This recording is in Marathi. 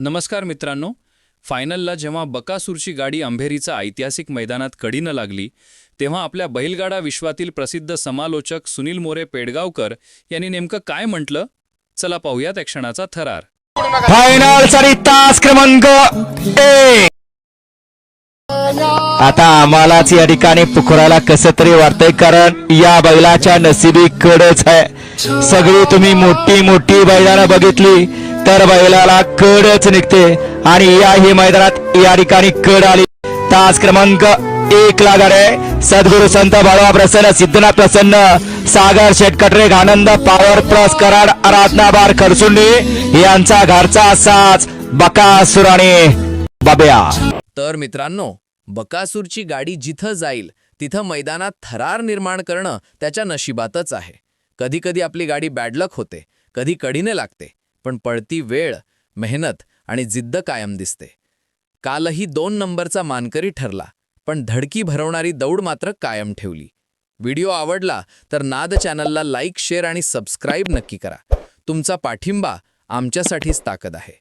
नमस्कार मित्रांनो. फायनलला जेव्हा बकासूरची गाडी अंधेरीच्या ऐतिहासिक मैदानात कडीनं लागली तेव्हा आपल्या बैलगाडा विश्वातील प्रसिद्ध समालोचक सुनील मोरे पेडगावकर यांनी नेमकं काय म्हटलं, चला पाहूयात एक क्षणाचा थरार. फायनल साठी तास क्रमांक 1. आता आम्हालाच या ठिकाणी पुकारायला कसं तरी वाटतंय, कारण या बैलाच्या नशिबी कडच आहे. सगळी तुम्ही मोठी मोठी बैलानं बघितली तर बैलाला कडच निघते आणि याही मैदानात या ठिकाणी कड आली. तास क्रमांक 1 ला गाडी सद्गुरू संत बाळवा प्रसन्न सिद्धनाथ प्रसन्न सागर शेटकटरे आनंद पॉवर प्लस कराड आराधना बार खरसुंडी यांचा घरचा साज बकासूर आणि बाब्या. तर मित्रांनो, बकासूरची गाडी जिथं जाईल तिथं मैदानात थरार निर्माण करणं त्याच्या नशिबातच आहे. कधी कधी आपली गाडी बॅडलक होते, कधी कडीने लागते, पण पळती वेळ, मेहनत आणि जिद्द कायम दिसते. कालही 2 नंबरचा मानकरी ठरला, पण धडकी भरवणारी दौड मात्र कायम ठेवली. व्हिडिओ आवडला तर नाद चॅनलला लाईक, शेअर आणि सबस्क्राईब नक्की करा. तुमचा पाठिंबा आमच्यासाठीच ताकद आहे.